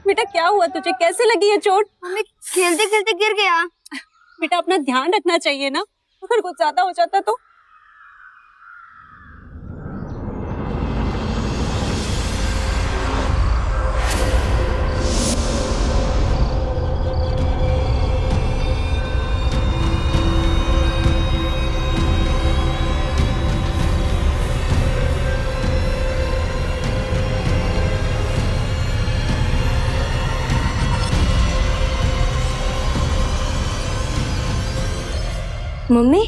बेटा क्या हुआ तुझे, कैसे लगी ये चोट? मम्मी खेलते खेलते गिर गया। बेटा अपना ध्यान रखना चाहिए ना, अगर कुछ ज्यादा हो जाता तो। मम्मी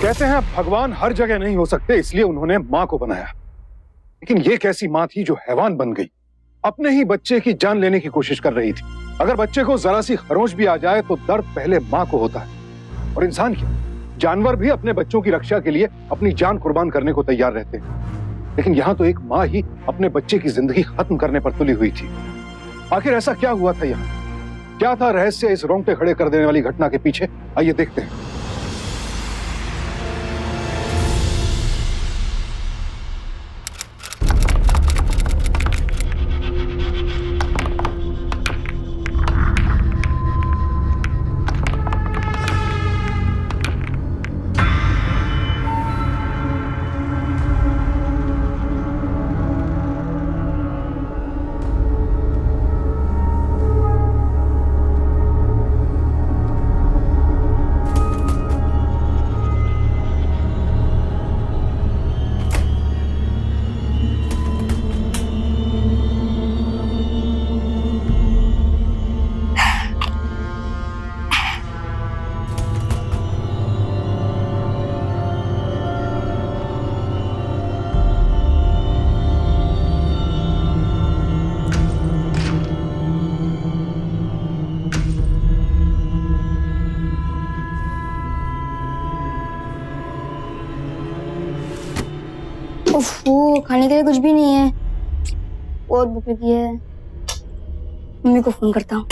कहते हैं भगवान हर जगह नहीं हो सकते, इसलिए उन्होंने माँ को बनाया। लेकिन ये कैसी माँ थी जो हैवान बन गई, अपने ही बच्चे की जान लेने की कोशिश कर रही थी। अगर बच्चे को जरा सी खरोंच भी आ जाए तो दर्द पहले माँ को होता है। और इंसान क्या, जानवर भी अपने बच्चों की रक्षा के लिए अपनी जान कुर्बान करने को तैयार रहते हैं। लेकिन यहाँ तो एक माँ ही अपने बच्चे की जिंदगी खत्म करने पर तुली हुई थी। आखिर ऐसा क्या हुआ था यहाँ? क्या था रहस्य इस रोंगटे खड़े कर देने वाली घटना के पीछे? आइए देखते हैं। ओफो, खाने के लिए कुछ भी नहीं है। बहुत भूख लगी है। मम्मी को फोन करता हूँ।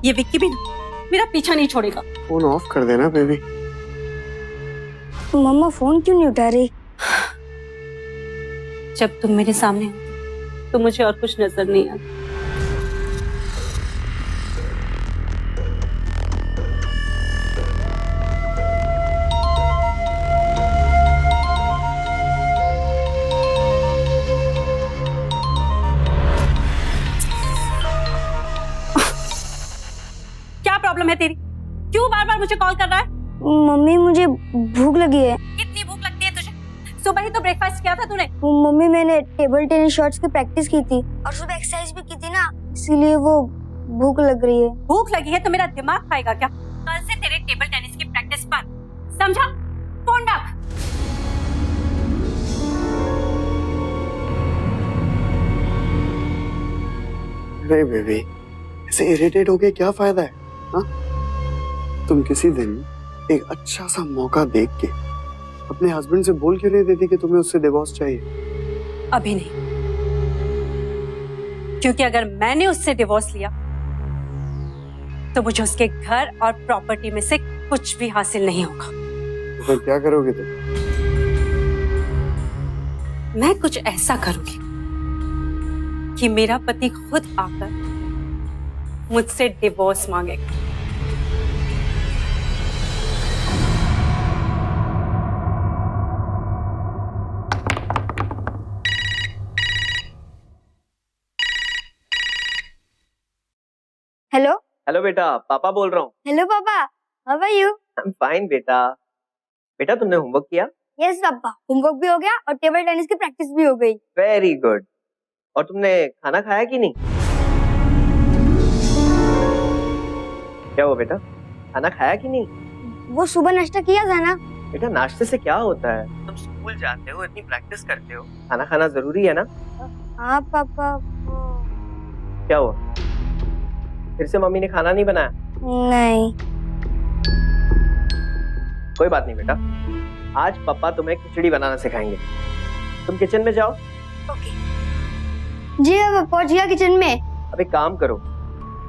ये विक्की भी ना मेरा पीछा नहीं छोड़ेगा। फोन ऑफ कर देना बेबी। मम्मा फोन क्यों नहीं उठा रही? जब तुम मेरे सामने हो तो मुझे और कुछ नजर नहीं आता। क्या प्रॉब्लम है तेरी? क्यों बार बार मुझे कॉल कर रहा है? मम्मी मुझे भूख लगी है। कितनी भूख लगती है तुझे? सुबह ही तो ब्रेकफास्ट किया था तूने। मम्मी मैंने टेबल टेनिस शॉट्स की प्रैक्टिस की थी और सुबह एक्सरसाइज भी की थी ना, इसीलिए वो भूख लग रही है। भूख लगी है तो मेरा दिमाग खाएगा क्या? कल से तेरे टेबल टेनिस की प्रैक्टिस पर, समझा? फोन रख। नहीं बेबी, ऐसे इरिटेट होके क्या फायदा है? हाँ, तुम किसी दिन एक अच्छा सा मौका देख के अपने हस्बैंड से बोल क्यों नहीं देती कि तुम्हें उससे डिवोर्स चाहिए? अभी नहीं, क्योंकि अगर मैंने उससे डिवोर्स लिया तो मुझे उसके घर और प्रॉपर्टी में से कुछ भी हासिल नहीं होगा। तो फिर क्या करोगे तुम? मैं कुछ ऐसा करूंगी कि मेरा पति खुद आकर मुझसे डिवोर्स मांगेगा। हेलो हेलो बेटा, पापा बोल रहा हूँ। Hello papa, how are you? I am fine बेटा। बेटा तुमने होमवर्क किया? यस पापा, होमवर्क भी हो गया और टेबल टेनिस की प्रैक्टिस भी हो गई। Very good. और तुमने खाना खाया कि नहीं? क्या हुआ बेटा, खाना खाया कि नहीं? वो सुबह नाश्ता किया था ना। बेटा नाश्ते से क्या होता है? तुम स्कूल जाते हो, इतनी प्रैक्टिस करते हो, खाना खाना जरूरी है ना? हाँ पापा। क्या हुआ, फिर से मम्मी ने खाना नहीं बनाया? नहीं। कोई बात नहीं बेटा, आज पापा तुम्हें खिचड़ी बनाना सिखाएंगे। तुम किचन में जाओ। ओके। जी अब पहुंच गया किचन में। अब एक काम करो,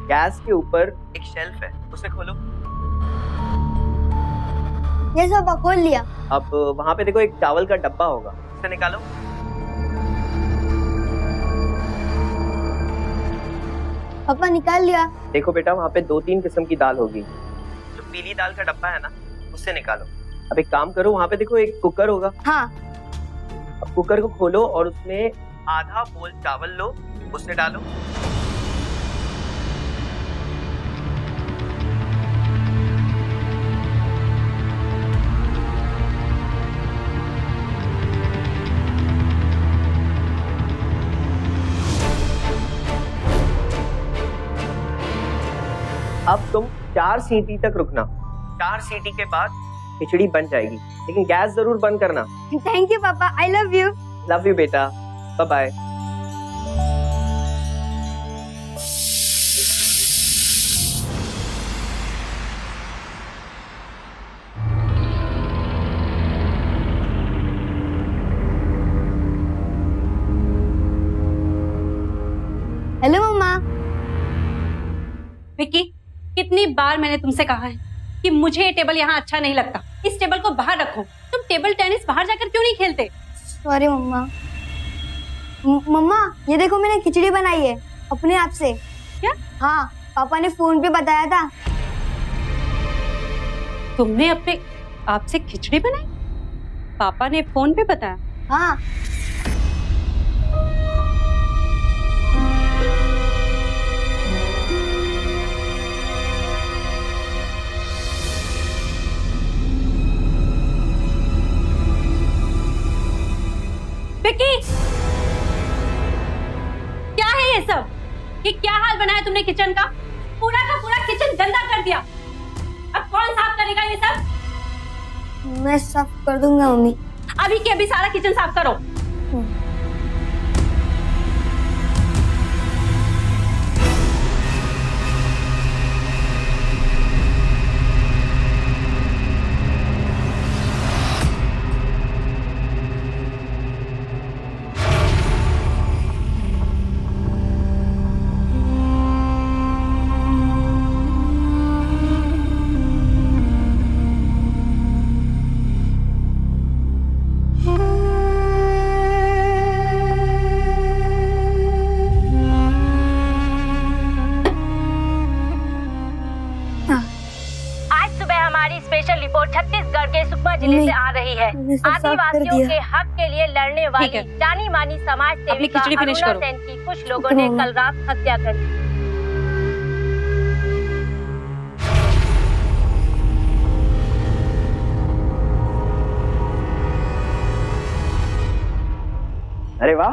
गैस के ऊपर एक शेल्फ है, उसे खोलो। ये सब खोल लिया। अब वहां पे देखो एक चावल का डब्बा होगा, उसे निकालो। पापा निकाल लिया। देखो बेटा, वहां पे 2-3 किस्म की दाल होगी, जो पीली दाल का डब्बा है ना, उससे निकालो। अब एक काम करो, वहां पे देखो एक कुकर होगा। हाँ। अब कुकर को खोलो और उसमें आधा बोल चावल लो, उसे डालो। अब तुम 4 सीटी तक रुकना। 4 सीटी के बाद खिचड़ी बन जाएगी, लेकिन गैस जरूर बंद करना। थैंक यू पापा, I love you. Love you बेटा, बाय बाय। हेलो मम्मा। विक्की, कितनी बार मैंने तुमसे कहा है कि मुझे ये टेबल यहाँ अच्छा नहीं लगता, इस टेबल को बाहर रखो। तुम टेबल टेनिस बाहर जाकर क्यों नहीं खेलते? सॉरी मम्मा। मम्मा ये देखो मैंने खिचड़ी बनाई है अपने आप से। क्या? हाँ, पापा ने फोन पे बताया था। तुमने अपने आप से खिचड़ी बनाई? पापा ने फोन पे बताया? हाँ। विक्की, क्या है ये सब? ये क्या हाल बनाया तुमने किचन का? पूरा का पूरा किचन गंदा कर दिया। अब कौन साफ करेगा ये सब? मैं साफ कर दूंगा मम्मी। अभी के अभी सारा किचन साफ करो। स्पेशल रिपोर्ट छत्तीसगढ़ के सुकमा जिले से आ रही है। आदिवासियों के हक के लिए लड़ने वाली जानी मानी समाज सेविका अरुणा सेन की कुछ लोगों ने कल रात हत्या कर दी। अरे वाह,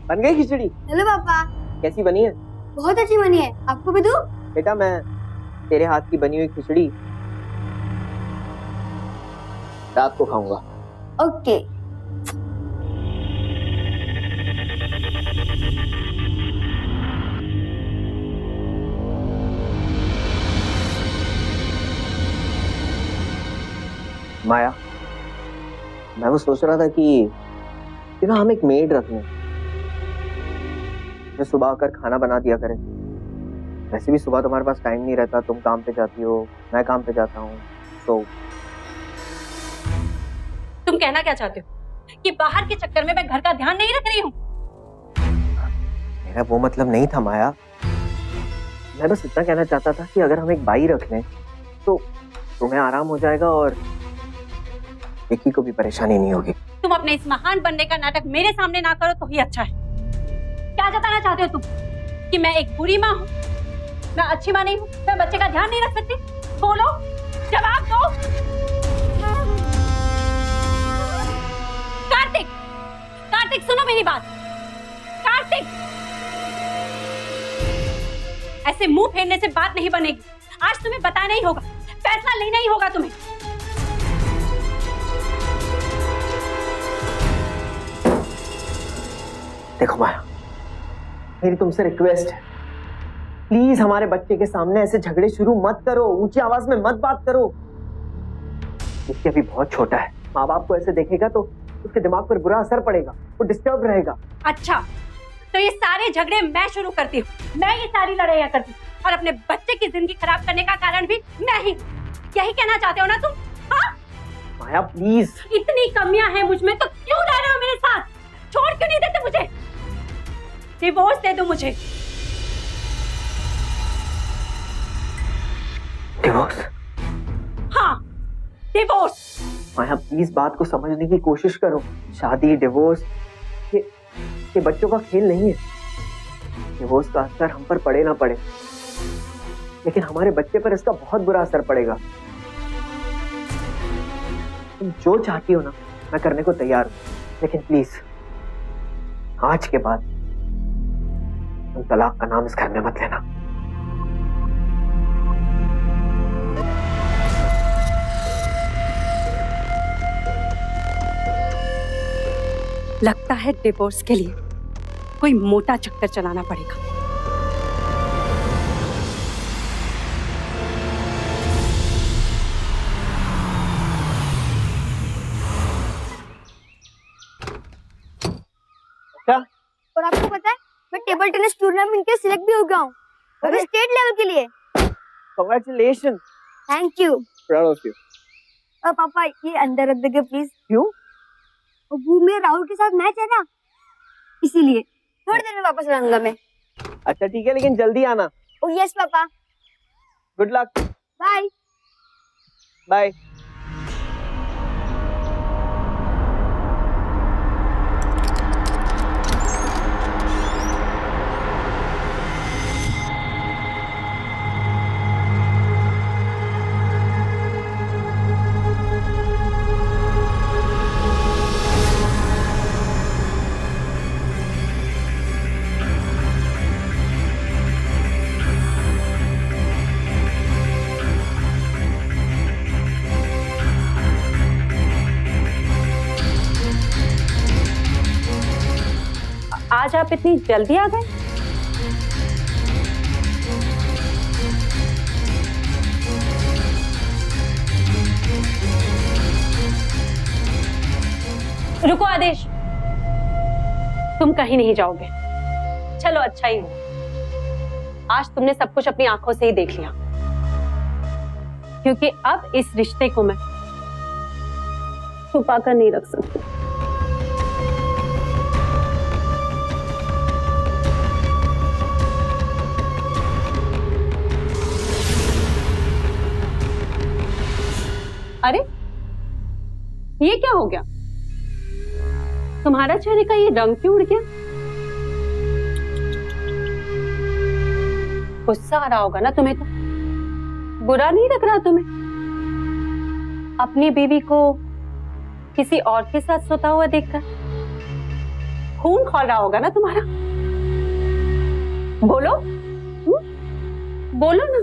बन गई खिचड़ी। हेलो पापा। कैसी बनी है? बहुत अच्छी बनी है, आपको भी दूं? बेटा मैं तेरे हाथ की बनी हुई खिचड़ी रात को खाऊंगा। ओके। माया, मैं वो सोच रहा था कि ना हम एक मेड रख लें जो सुबह आकर खाना बना दिया करे। वैसे भी सुबह तुम्हारे पास टाइम नहीं रहता, तुम काम पे जाती हो, मैं काम पे जाता हूँ। तो तुम कहना क्या चाहते हो कि बाहर के चक्कर में मैं घर का ध्यान नहीं रख रही हूँ? मेरा वो मतलब नहीं था माया, मैं बस इतना कहना चाहता था कि अगर हम एक बाई रख लें तो तुम्हें आराम हो जाएगा और विक्की को भी परेशानी नहीं होगी। तुम अपने इस महान बनने का नाटक मेरे सामने ना करो तो ही अच्छा है। क्या जताना चाहते हो तुम कि मैं एक बुरी माँ हूँ, मैं अच्छी माँ नहीं हूँ, मैं बच्चे का ध्यान नहीं रख सकती? बोलो, जवाब दो। कार्तिक, कार्तिक सुनो मेरी बात। कार्तिक, ऐसे मुंह फेरने से बात नहीं बनेगी। आज तुम्हें बताना ही होगा, फैसला लेना ही होगा तुम्हें। देखो माया, मेरी तुमसे रिक्वेस्ट है, प्लीज हमारे बच्चे के सामने ऐसे झगड़े शुरू मत करो, ऊंची आवाज में मत बात करो। विक्की अभी बहुत छोटा है, माँ बाप को ऐसे देखेगा तो उसके दिमाग पर बुरा असर पड़ेगा, वो डिस्टर्ब रहेगा। अच्छा, तो ये सारे झगड़े मैं शुरू करती हूँ, मैं ये सारी लड़ाइयाँ करती हूँ, और अपने बच्चे की जिंदगी खराब करने का कारण भी मैं ही। यही कहना चाहते हो ना तुम? हाँ? माया प्लीज। इतनी कमियां हैं मुझ में तो क्यों रह रहे हो मेरे साथ? छोड़ क्यों नहीं देते मुझे? डिवोर्स दे दो मुझे। डिवोर्स? हाँ, डिवोर्स। माया प्लीज बात को समझने की कोशिश करो। शादी, डिवोर्स, ये बच्चों का खेल नहीं है। डिवोर्स का असर हम पर पड़े ना पड़े, लेकिन हमारे बच्चे पर इसका बहुत बुरा असर पड़ेगा। तुम जो चाहती हो ना, मैं करने को तैयार हूं, लेकिन प्लीज आज के बाद तुम तलाक का नाम इस घर में मत लेना। लगता है डिवोर्स के लिए कोई मोटा चक्कर चलाना पड़ेगा। क्या? और आपको पता है मैं टेबल टेनिस टूर्नामेंट के सिलेक्ट भी हो गया हूँ, अभी स्टेट लेवल के लिए। Congratulation. Thank you. Proud of you. पापा ये अंदर रख देंगे प्लीज। क्यों? वो मेरे राहुल के साथ मैच है ना, इसीलिए थोड़ी देर में वापस आऊंगा मैं। अच्छा ठीक है, लेकिन जल्दी आना। Oh yes papa. Good luck. Bye bye. आज आप इतनी जल्दी आ गए? रुको आदेश, तुम कहीं नहीं जाओगे। चलो अच्छा ही हुआ, आज तुमने सब कुछ अपनी आंखों से ही देख लिया, क्योंकि अब इस रिश्ते को मैं छुपा कर नहीं रख सकती। अरे ये क्या हो गया? तुम्हारा चेहरे का ये रंग क्यों उड़ गया? गुस्सा आ रहा होगा ना तुम्हें? तो बुरा नहीं लग रहा तुम्हें अपनी बीवी को किसी और के साथ सोता हुआ देखकर? खून खौल रहा होगा ना तुम्हारा? बोलो, बोलो ना।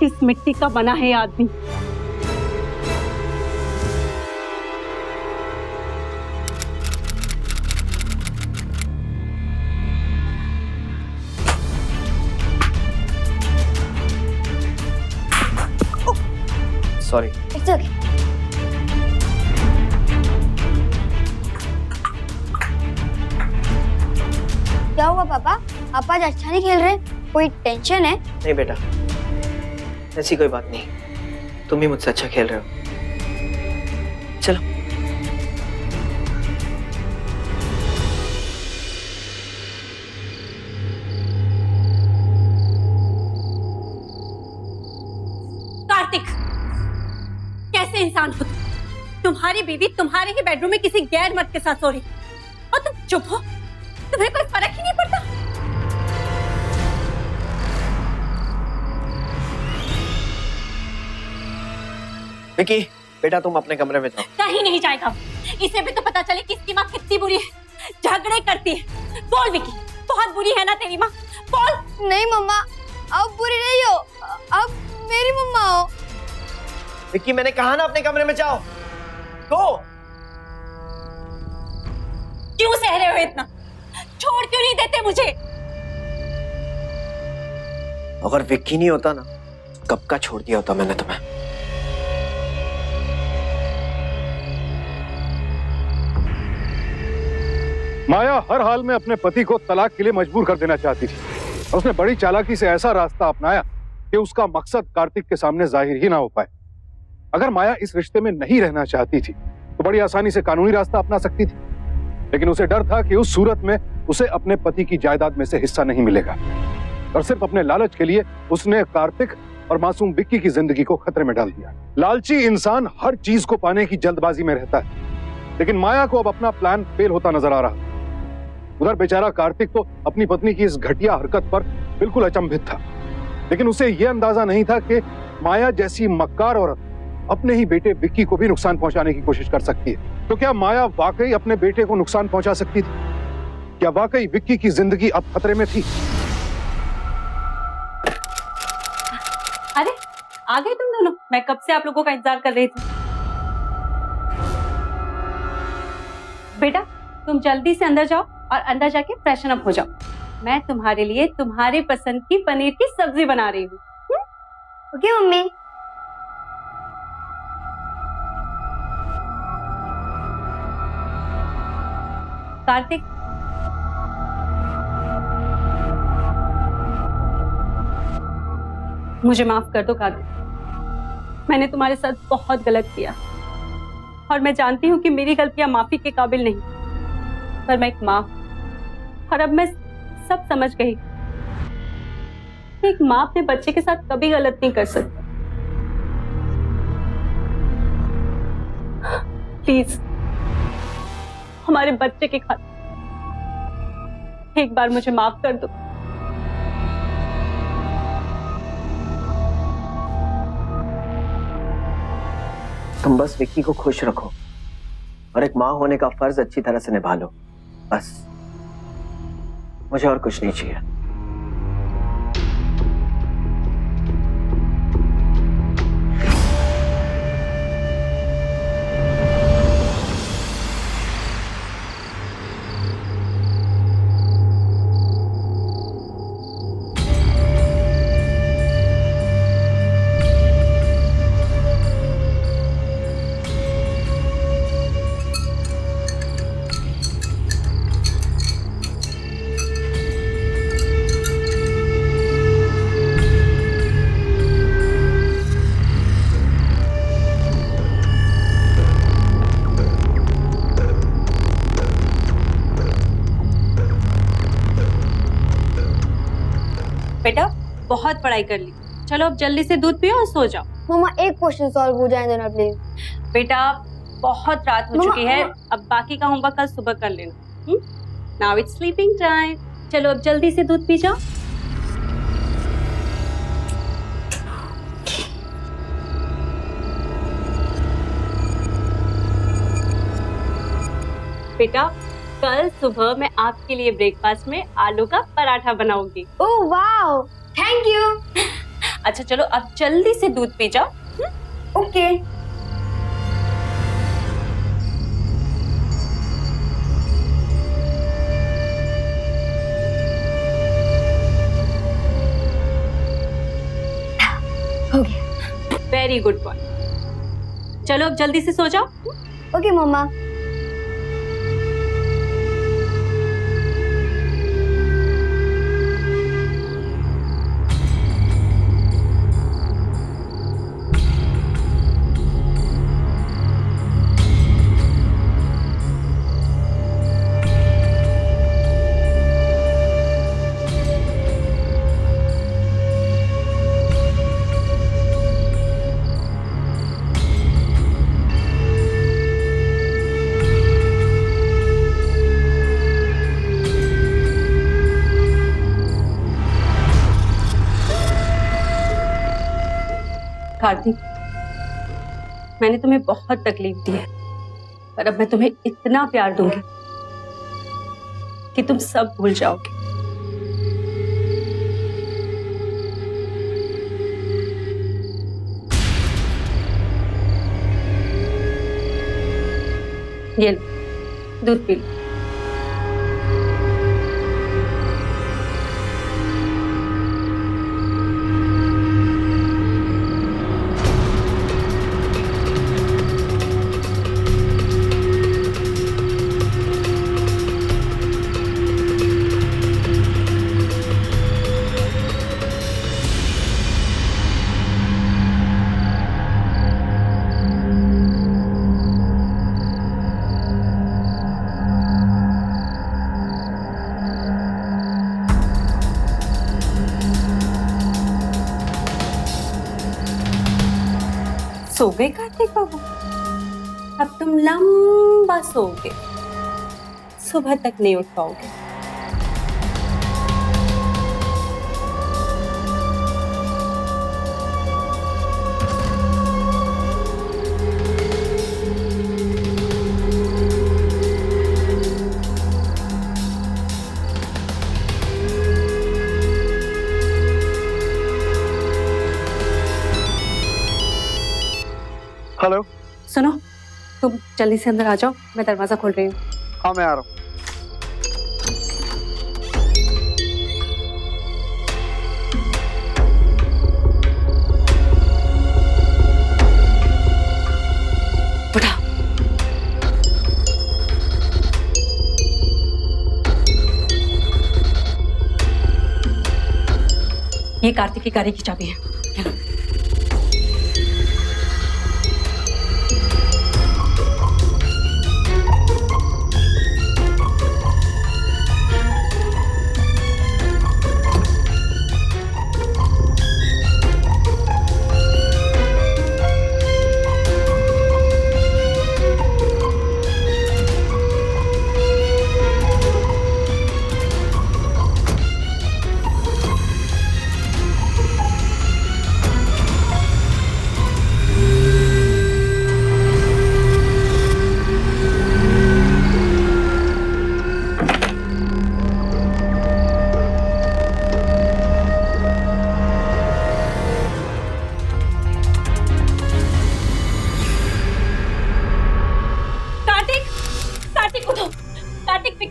किस मिट्टी का बना है आदमी? सॉरी। It's okay. क्या हुआ पापा? आप आज अच्छा नहीं खेल रहे, कोई टेंशन है? नहीं बेटा, ऐसी कोई बात नहीं, तुम ही मुझसे अच्छा खेल रहे हो। चलो। कार्तिक, कैसे इंसान हो तुम? तुम्हारी बीवी तुम्हारे ही बेडरूम में किसी गैर मर्द के साथ सो रही और तुम चुप हो? तुम्हें कोई फर्क ही नहीं पड़ता? विकी, बेटा तुम अपने कमरे में जाओ। कहीं नहीं जाएगा, इसे भी तो पता चले कि इसकी माँ कितनी बुरी है, झगड़े करती है। बोल विकी, बहुत बुरी है ना तेरी माँ? बोल। नहीं मम्मा, आप बुरी नहीं हो, आप मेरी मम्मा हो। विकी मैंने कहा ना अपने कमरे में जाओ। तो क्यों सह रहे हो इतना? छोड़ क्यों नहीं देते मुझे? अगर विक्की नहीं होता ना, कब का छोड़ दिया होता मैंने तुम्हें। माया हर हाल में अपने पति को तलाक के लिए मजबूर कर देना चाहती थी। उसने बड़ी चालाकी से ऐसा रास्ता अपनाया कि उसका मकसद कार्तिक के सामने जाहिर ही ना हो पाए। अगर माया इस रिश्ते में नहीं रहना चाहती थी तो बड़ी आसानी से कानूनी रास्ता अपना सकती थी, लेकिन उसे डर था कि उस सूरत में उसे अपने पति की जायदाद में से हिस्सा नहीं मिलेगा, और सिर्फ अपने लालच के लिए उसने कार्तिक और मासूम विक्की की जिंदगी को खतरे में डाल दिया। लालची इंसान हर चीज को पाने की जल्दबाजी में रहता है, लेकिन माया को अब अपना प्लान फेल होता नजर आ रहा। उधर बेचारा कार्तिक तो अपनी पत्नी की इस घटिया हरकत पर बिल्कुल अचंभित था, लेकिन उसे यह अंदाजा नहीं था कि माया जैसी मक्कार औरत अपने ही बेटे विक्की को भी नुकसान पहुंचाने की कोशिश कर सकती है। तो क्या माया वाकई अपने बेटे को नुकसान पहुंचा सकती थी? क्या वाकई विक्की की जिंदगी अब खतरे में थी? अरे आ गए तुम दोनों, मैं कब से आप लोगों का इंतजार कर रही थी। बेटा तुम जल्दी से अंदर जाओ और अंदर जाके फ्रेशन अप हो जाओ। मैं तुम्हारे लिए तुम्हारी पसंद की पनीर की सब्जी बना रही हूँ। Okay mummy. कार्तिक, मुझे माफ कर दो कार्तिक, मैंने तुम्हारे साथ बहुत गलत किया और मैं जानती हूँ कि मेरी गलतियां माफी के काबिल नहीं, पर मैं एक माँ और अब मैं सब समझ गई। एक माँ अपने बच्चे के साथ कभी गलत नहीं कर सकती। प्लीज हमारे बच्चे के खातिर एक बार मुझे माफ कर दो। तुम बस विक्की को खुश रखो और एक माँ होने का फर्ज अच्छी तरह से निभा लो, बस। मुझे और कुछ नहीं चाहिए। बेटा बहुत पढ़ाई कर ली, चलो अब जल्दी से दूध पियो और सो जाओ। मम्मा एक क्वेश्चन सॉल्व हो जाए देना प्लीज। बेटा बहुत रात हो चुकी है, अब बाकी का होमवर्क कल सुबह कर लेना। नाउ इट्स स्लीपिंग टाइम, चलो अब जल्दी से दूध पी जाओ। बेटा कल सुबह मैं आपके लिए ब्रेकफास्ट में आलू का पराठा बनाऊंगी। Oh wow, thank you. अच्छा चलो अब जल्दी से दूध पी जाओ। ओके। हो गया। वेरी गुड बॉय, चलो अब जल्दी से सो जाओ। ओके मम्मा। कार्तिक, मैंने तुम्हें बहुत तकलीफ दी है, पर अब मैं तुम्हें इतना प्यार दूंगी कि तुम सब भूल जाओगे। ये लो, दूध पी लो। सो गए कार्तिक बाबू? अब तुम लंबा सोओगे, सुबह तक नहीं उठ पाओगे। हेलो। सुनो, तुम जल्दी से अंदर आ जाओ, मैं दरवाजा खोल रही हूँ। हाँ मैं आ रहा हूँ। उठा। ये कार्तिक की गाड़ी की चाबी है।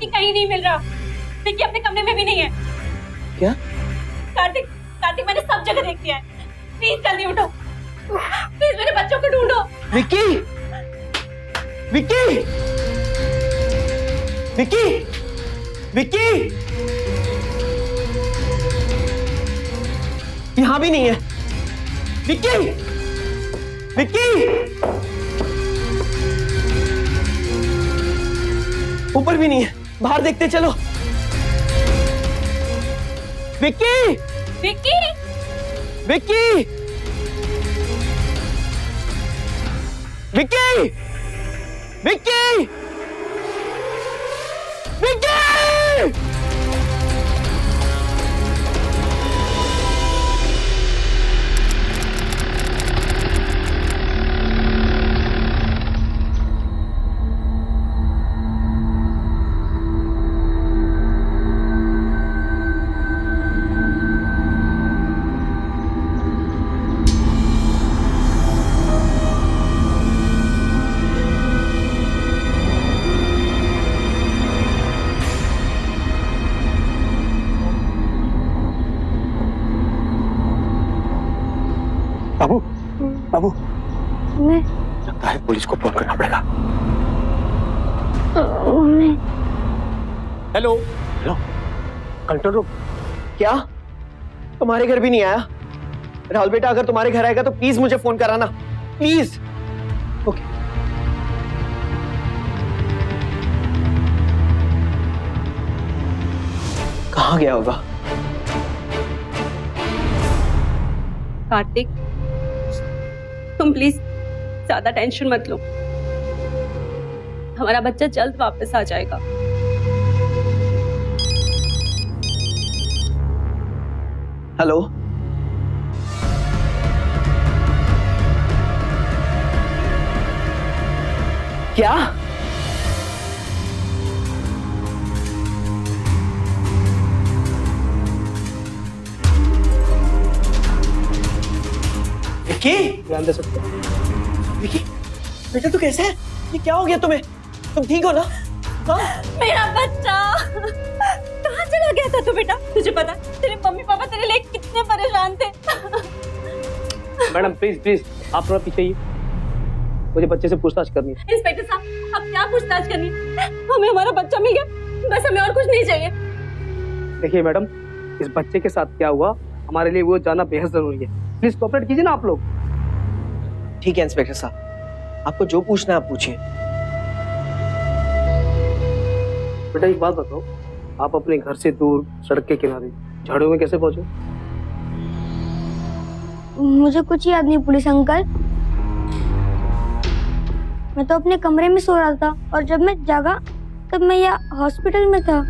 कहीं नहीं मिल रहा। विक्की अपने कमरे में भी नहीं है। क्या? कार्तिक, कार्तिक मैंने सब जगह देख लिया है। प्लीज जल्दी उठो, प्लीज मेरे बच्चों को ढूंढो। विक्की, विक्की, विक्की, विक्की, यहाँ भी नहीं है। विक्की, विक्की, ऊपर भी नहीं है। बाहर देखते चलो। विक्की, विक्की, विक्की, विक्की, विक्की, विक्की! बाबू, बाबू, मैं लगता है पुलिस को फोन करना पड़ेगा। Hello, hello, control room. क्या तुम्हारे घर भी नहीं आया? राहुल बेटा, अगर तुम्हारे घर आएगा तो प्लीज मुझे फोन कराना, प्लीज। ओके। कहाँ गया होगा? कार्तिक, तुम प्लीज ज्यादा टेंशन मत लो, हमारा बच्चा जल्द वापस आ जाएगा। हेलो, क्या? विक्की, ध्यान दे सकते हो? विक्की, बेटा तू कैसे है? ये क्या हो गया तुम्हें? तुम ठीक हो ना? हाँ? मेरा बच्चा कहाँ चला गया था तू बेटा? तुझे पता तेरे मम्मी पापा तेरे लिए कितने परेशान थे। मैडम प्लीज प्लीज आप थोड़ा पीछे ही, मुझे बच्चे से पूछताछ करनी है। इंस्पेक्टर साहब, अब क्या पूछताछ करनी है? हमें हमारा बच्चा मिल गया, बस हमें और कुछ नहीं चाहिए। देखिए मैडम, इस बच्चे के साथ क्या हुआ हमारे लिए वो जानना बेहद जरूरी है। प्लीज कोऑपरेट कीजिए ना आप लोग। ठीक है इंस्पेक्टर साहब, आपको जो पूछना है आप पूछिए। बेटा एक बात बताओ, आप अपने घर से दूर सड़क के किनारे झाड़ियों में कैसे पहुंचे? मुझे कुछ याद नहीं पुलिस अंकल। मैं तो अपने कमरे में सो रहा था और जब मैं जागा तब मैं यहाँ हॉस्पिटल में था।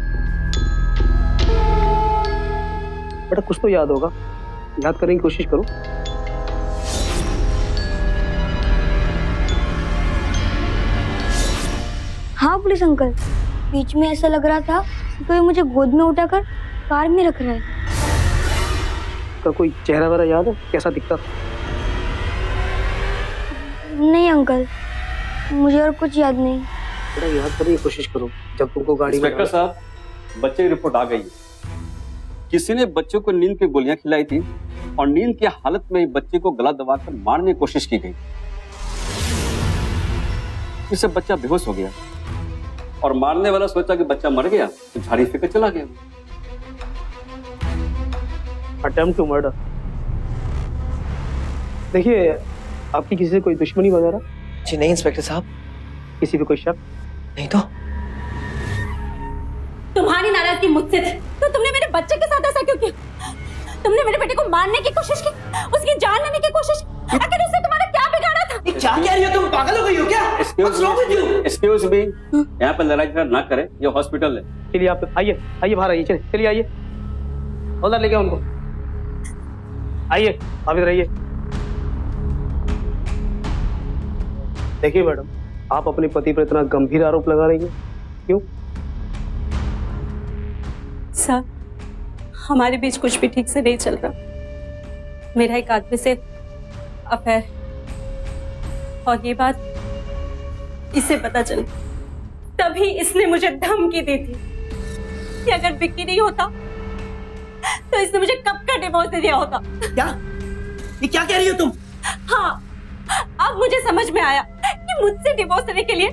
बेटा कुछ तो याद होगा, याद करने की कोशिश करो। हाँ पुलिस अंकल, बीच में ऐसा लग रहा था कि कोई मुझे गोद में उठाकर कार में रख रहा है। का कोई चेहरा वगैरह याद है, कैसा दिखता था? नहीं अंकल, मुझे और कुछ याद नहीं। बेटा याद करने की कोशिश करो। जब तुमको गाड़ी में इंस्पेक्टर साहब, बच्चे की रिपोर्ट आ गई है। किसी ने बच्चों को नींद की गोलियां खिलाई थी और नींद की हालत में ही बच्चे को गला दबाकर मारने की कोशिश की गई। इससे बच्चा बेहोश हो गया और मारने वाला सोचा कि बच्चा मर गया तो झाड़ी फेंक चला गया। Attempt to murder. देखिए, आपकी किसी से कोई दुश्मनी वगैरह? जी नहीं इंस्पेक्टर साहब। किसी पे कोई शक? नहीं तो। तुम्हारी नाराजगी मुझसे थी तो तुमने मेरे बच्चे के साथ ऐसा क्यों किया? तुमने मेरे बेटे को मारने की कोशिश की, उसकी जान लेने की कोशिश की। आखिर उससे तुम्हारा क्या बिगाड़ा था? क्या कह रही हो तुम? पागल हो गई हो क्या? एक्सक्यूज मी, यहाँ पर लड़ाई झगड़ा ना करें, ये हॉस्पिटल है। चलिए आप आइए, आइए बाहर आइए, चलिए आइए, उधर लेके उनको आइए, आप इधर आइए। देखिए मैडम, आप अपने पति पर इतना गंभीर आरोप लगा रही हैं, क्यों? सर, हमारे बीच कुछ भी ठीक से नहीं चल रहा। मेरा एक आदमी से अफेयर, और ये बात इसे पता चली तभी इसने मुझे धमकी दी थी कि अगर विक्की नहीं होता तो इसने मुझे कब का डिवोर्स दे दिया होता। क्या? ये क्या कह रही हो तुम? हाँ, अब मुझे समझ में आया कि मुझसे डिवोर्स लेने के लिए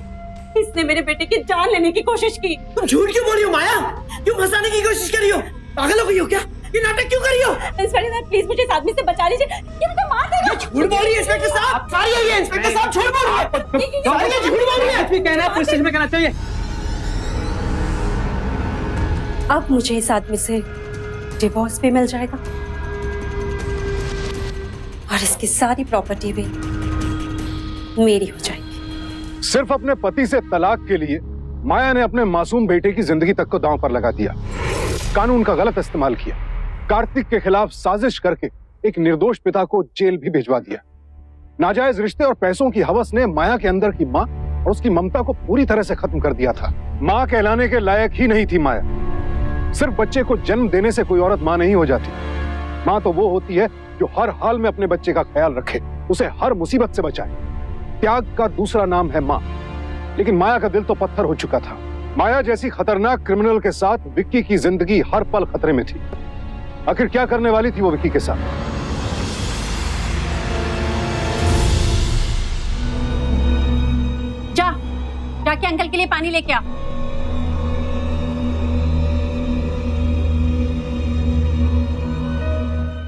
इसने मेरे बेटे की जान लेने की कोशिश की। तुम झूठ क्यों बोल रही हो माया? क्यों फंसाने की कोशिश कर रही हो? पागल हो गई हो क्या? ये नाटक क्यों कर रही हो? इंस्पेक्टर साहब प्लीज मुझे इस आदमी से बचा लीजिए, ये मुझे मार देगा। झूठ बोल रही है इंस्पेक्टर साहब। सारी है इंस्पेक्टर साहब, झूठ बोल रही है। सारी ये झूठ बोल रही है। कुछ भी कहना है पुलिस स्टेशन में कहना चाहिए। अब मुझे इस आदमी से डिवोर्स भी मिल जाएगा और इसकी सारी प्रॉपर्टी भी मेरी हो जाएगी। सिर्फ अपने पति से तलाक के लिए माया ने अपने मासूम बेटे की जिंदगी तक को दांव पर लगा दिया, कानून का गलत इस्तेमाल किया, कार्तिक के खिलाफ साजिश करके एक निर्दोष पिता को जेल भी भिजवा दिया। नाजायज रिश्ते और पैसों की हवस ने माया के अंदर की मां और उसकी ममता को पूरी तरह से खत्म कर दिया था। मां कहलाने के लायक ही नहीं थी माया। सिर्फ बच्चे को जन्म देने से कोई औरत मां नहीं हो जाती। मां तो वो होती है जो हर हाल में अपने बच्चे का ख्याल रखे, उसे हर मुसीबत से बचाए। त्याग का दूसरा नाम है मां। लेकिन माया का दिल तो पत्थर हो चुका था। माया जैसी खतरनाक क्रिमिनल के साथ विक्की की जिंदगी हर पल खतरे में थी। आखिर क्या करने वाली थी वो विक्की के साथ? जाके अंकल के लिए पानी लेके आ।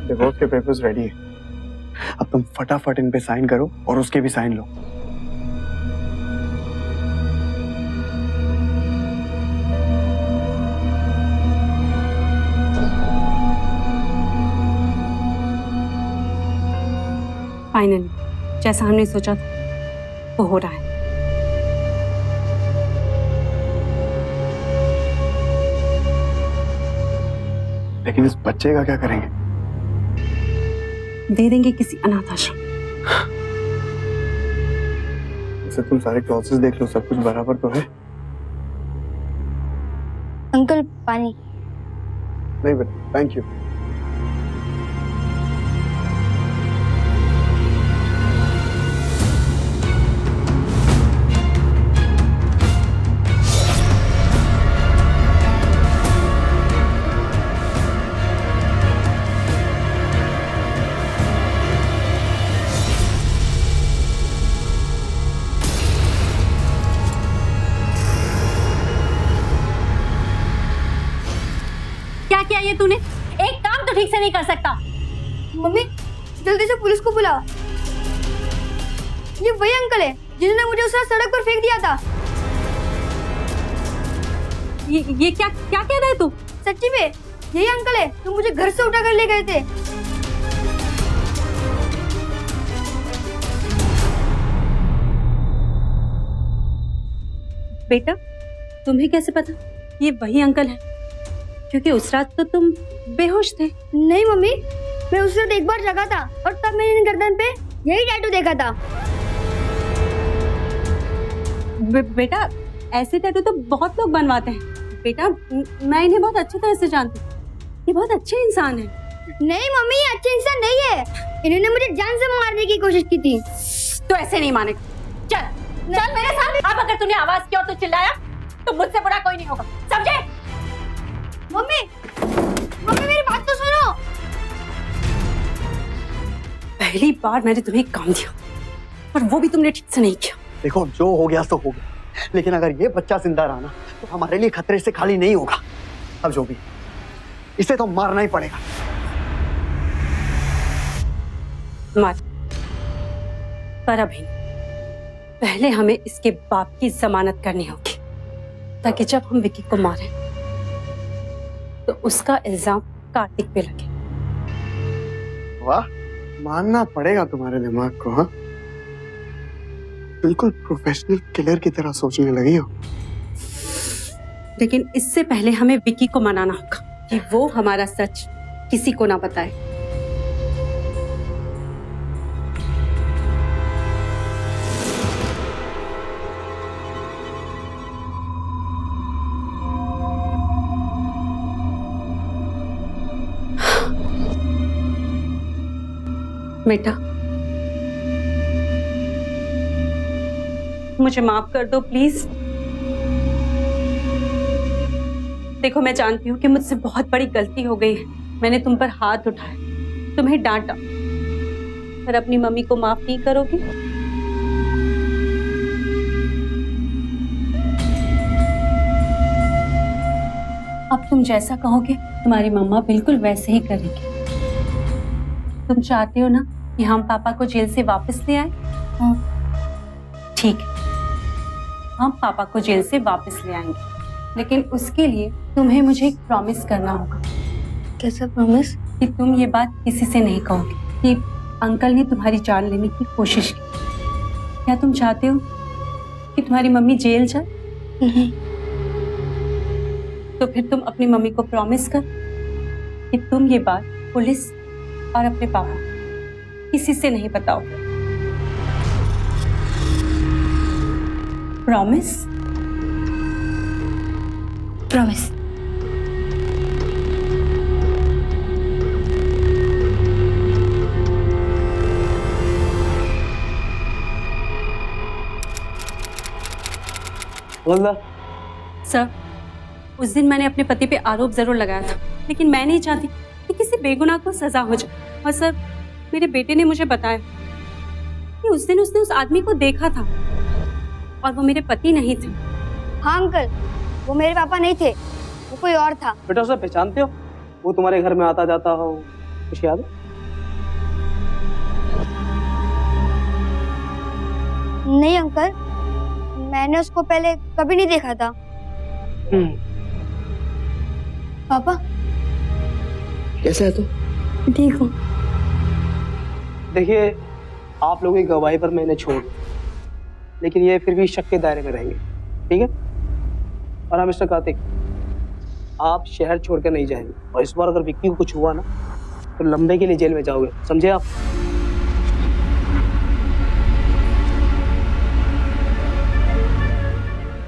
डिवोर्स के पेपर्स रेडी है, अब तुम फटाफट इन पे साइन करो और उसके भी साइन लो। फाइनली जैसा हमने सोचा था वो हो रहा है। लेकिन इस बच्चे का क्या करेंगे? दे देंगे किसी अनाथ आश्रम। वैसे तुम सारे क्लॉसेस देख लो, सब कुछ बराबर तो है? अंकल पानी। नहीं बेटा, थैंक यू। क्या किया ये तूने? एक काम तो ठीक से नहीं कर सकता। मम्मी जल्दी से पुलिस को बुला। ये वही अंकल है जिन्होंने मुझे उस रात सड़क पर फेंक दिया था। ये क्या क्या कह रहा है तू? सच्ची में यही अंकल है जो मुझे घर से उठा कर ले गए थे। बेटा तुम्हें कैसे पता ये वही अंकल है? क्योंकि उस रात तो तुम बेहोश थे। नहीं मम्मी, मैं उस रात एक बार जगा था और तब मैंने गर्दन पे यही टैटू देखा था। बेटा ऐसे टैटू तो बहुत लोग बनवाते हैं। बेटा मैं इन्हें बहुत अच्छी तरह से जानती हूँ, ये बहुत अच्छे इंसान है। नहीं मम्मी, ये अच्छे इंसान नहीं है, इन्होंने मुझे जान से मारने की कोशिश की थी। तो ऐसे नहीं मानेगा। चल चल मेरे साथ। अब अगर तूने आवाज की और तू चिल्लाया तो मुझसे बुरा कोई नहीं होगा, समझे? मम्मी मम्मी मेरी बात तो सुनो। पहली बार मैंने तुम्हें एक काम दिया और वो भी तुमने ठीक से नहीं किया। देखो जो हो गया तो हो गया, लेकिन अगर ये बच्चा जिंदा रहा ना तो हमारे लिए खतरे से खाली नहीं होगा। अब जो भी, इसे तो मारना ही पड़ेगा। मार, पर अभी पहले हमें इसके बाप की जमानत करनी होगी, ताकि जब हम विकी को मारें तो उसका इल्जाम कार्तिक पे लगे। वाह, मानना पड़ेगा तुम्हारे दिमाग को। हाँ, बिल्कुल प्रोफेशनल किलर की तरह सोचने लगी हो। लेकिन इससे पहले हमें विकी को मनाना होगा कि वो हमारा सच किसी को ना बताए। बेटा मुझे माफ कर दो प्लीज। देखो मैं जानती हूँ कि मुझसे बहुत बड़ी गलती हो गई है, मैंने तुम पर हाथ उठाया, तुम्हें डांटा, पर अपनी मम्मी को माफ नहीं करोगी? अब तुम जैसा कहोगे तुम्हारी मम्मा बिल्कुल वैसे ही करेगी। तुम चाहते हो ना कि हम पापा को जेल से वापस ले आए? ठीक है, हम पापा को जेल से वापस ले आएंगे, लेकिन उसके लिए तुम्हें मुझे एक प्रॉमिस करना होगा। कैसा प्रॉमिस? कि तुम ये बात किसी से नहीं कहोगे कि अंकल ने तुम्हारी जान लेने की कोशिश की। क्या तुम चाहते हो कि तुम्हारी मम्मी जेल जाए? नहीं। तो फिर तुम अपनी मम्मी को प्रॉमिस कर कि तुम ये बात पुलिस और अपने पापा किसी से नहीं बताओ। प्रॉमिस? प्रॉमिस। सर, उस दिन मैंने अपने पति पे आरोप जरूर लगाया था, लेकिन मैं नहीं चाहती कि किसी बेगुनाह को सजा हो जाए। और सर, मेरे बेटे ने मुझे बताया कि उस दिन उसने उस आदमी को देखा था और वो मेरे पति नहीं थे। हाँ अंकल, वो मेरे पापा नहीं थे, वो कोई और था। बेटा उसे पहचानते हो? वो तुम्हारे घर में आता जाता हो, कुछ याद है? नहीं अंकल, मैंने उसको पहले कभी नहीं देखा था। पापा कैसा है तू? ठीक हूँ। देखिए, आप लोगों की गवाही पर मैंने छोड़, लेकिन ये फिर भी शक के दायरे में रहेंगे, ठीक है? और हाँ मिस्टर कार्तिक, आप शहर छोड़कर नहीं जाएंगे, और इस बार अगर विक्की को कुछ हुआ ना तो लंबे के लिए जेल में जाओगे, समझे आप?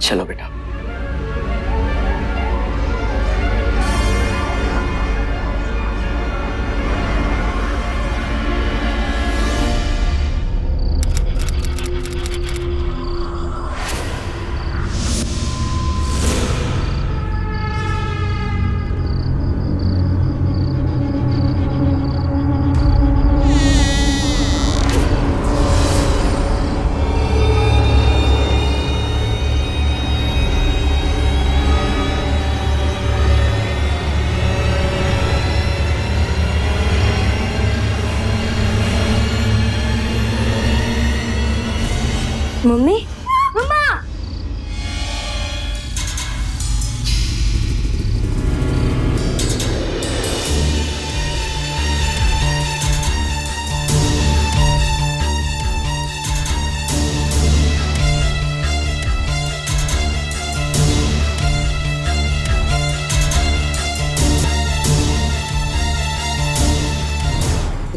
चलो बेटा।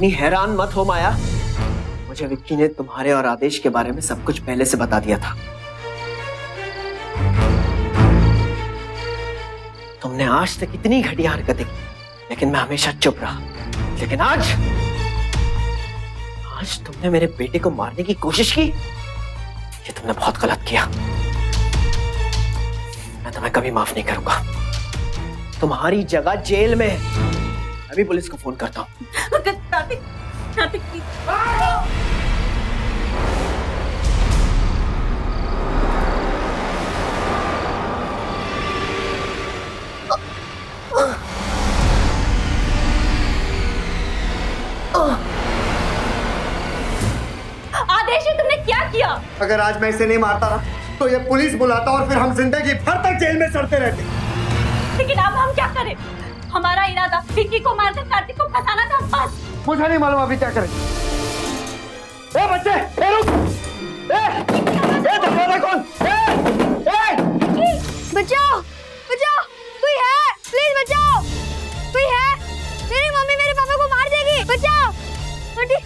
इतनी हैरान मत हो माया, मुझे विक्की ने तुम्हारे और आदेश के बारे में सब कुछ पहले से बता दिया था। तुमने आज तक इतनी घटिया हरकतें की, लेकिन मैं हमेशा चुप रहा। लेकिन आज तुमने मेरे बेटे को मारने की कोशिश की। ये तुमने बहुत गलत किया। मैं तुम्हें कभी माफ नहीं करूंगा। तुम्हारी जगह जेल में। अभी पुलिस को फोन करता हूं। कार्तिक, कार्तिक आदेश, तुमने क्या किया? अगर आज मैं इसे नहीं मारता ना तो ये पुलिस बुलाता और फिर हम जिंदगी भर तक जेल में सड़ते रहते। लेकिन अब हम क्या करें? हमारा इरादा विक्की को मारकर कार्तिक को फंसाना था बस। मुझे नहीं मालूम अभी क्या करें। ए बच्चे, ए रुक! ए दरवाजा खोल! बचाओ, बचाओ, कोई है? प्लीज बचाओ, कोई है? मेरी मम्मी मेरे पापा को मार देगी, बचाओ! आंटी,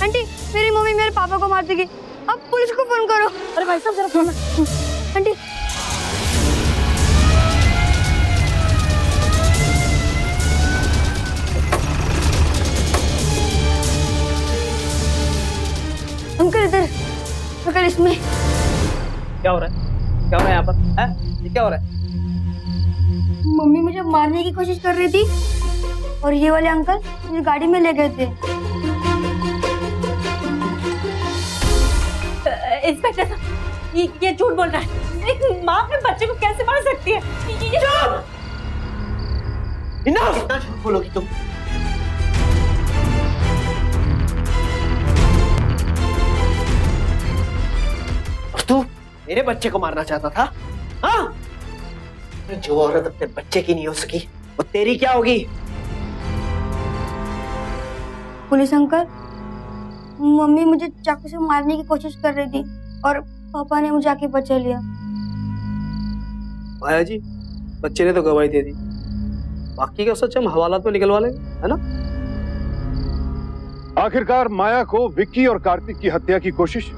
आंटी, मेरी मम्मी मेरे पापा को मार देगी, अब पुलिस को फोन करो। अरे भाई साहब जरा फोन। आंटी, अंकल इधर, अंकल इसमें क्या हो रहा है? क्या हो रहा है यहाँ पर? है? ये क्या हो रहा है? मम्मी मुझे मारने की कोशिश कर रही थी और ये वाले अंकल मुझे गाड़ी में ले गए थे। इंस्पेक्टर साहब, ये झूठ बोल रहा है। एक माँ अपने बच्चे को कैसे मार सकती है? कितना झूठ बोलोगी तुम? और तू मेरे बच्चे को मारना चाहता था? हाँ? जो औरत अपने बच्चे की नहीं हो सकी, वो तेरी क्या होगी? पुलिस अंकल, मम्मी मुझे चाकू से मारने की कोशिश कर रही थी और पापा ने मुझे आके बचा लिया। माया जी, बच्चे ने तो गवाही दे दी, बाकी का सच हम हवालात में निकलवा लेंगे, है ना? आखिरकार माया को विक्की और कार्तिक की हत्या की कोशिश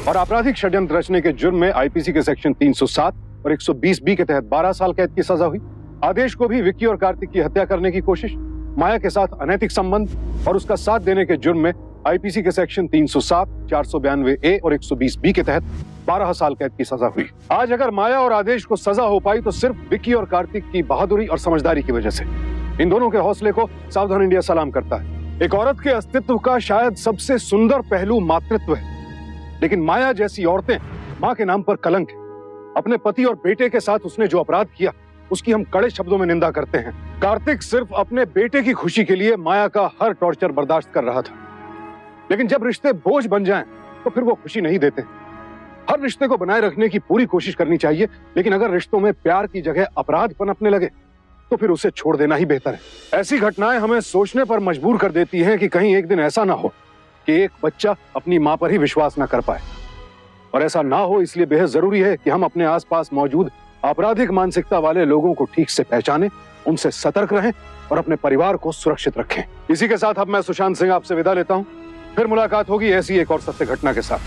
और आपराधिक षड्यंत्र रचने के जुर्म में आईपीसी के सेक्शन 307 और 120 बी के तहत 12 साल कैद की सजा हुई। आदेश को भी विक्की और कार्तिक की हत्या करने की कोशिश, माया के साथ अनैतिक संबंध और उसका साथ देने के जुर्म में आईपीसी के सेक्शन 307, 492 ए और 120 बी के तहत 12 साल कैद की सजा हुई। आज अगर माया और आदेश को सजा हो पाई तो सिर्फ विक्की और कार्तिक की बहादुरी और समझदारी की वजह से। इन दोनों के हौसले को सावधान इंडिया सलाम करता है। एक औरत के अस्तित्व का शायद सबसे सुंदर पहलू मातृत्व है, लेकिन माया जैसी औरतें माँ के नाम पर कलंक है। अपने पति और बेटे के साथ उसने जो अपराध किया उसकी हम कड़े शब्दों में निंदा करते हैं। कार्तिक सिर्फ अपने बेटे की खुशी के लिए माया का हर टॉर्चर बर्दाश्त कर रहा था, लेकिन जब रिश्ते बोझ बन जाएं तो फिर वो खुशी नहीं देते। हर रिश्ते को बनाए रखने की पूरी कोशिश करनी चाहिए, लेकिन अगर रिश्तों में प्यार की जगह अपराध पनपने लगे तो फिर उसे छोड़ देना ही बेहतर है। ऐसी घटनाएं हमें सोचने पर मजबूर कर देती हैं कि कहीं एक दिन ऐसा ना हो कि एक बच्चा अपनी मां पर ही विश्वास न कर पाए। और ऐसा ना हो इसलिए बेहद जरूरी है कि हम अपने आसपास मौजूद आपराधिक मानसिकता वाले लोगों को ठीक से पहचानें, उनसे सतर्क रहें और अपने परिवार को सुरक्षित रखें। इसी के साथ अब मैं सुशांत सिंह आपसे विदा लेता हूं। फिर मुलाकात होगी ऐसी एक और सत्य घटना के साथ।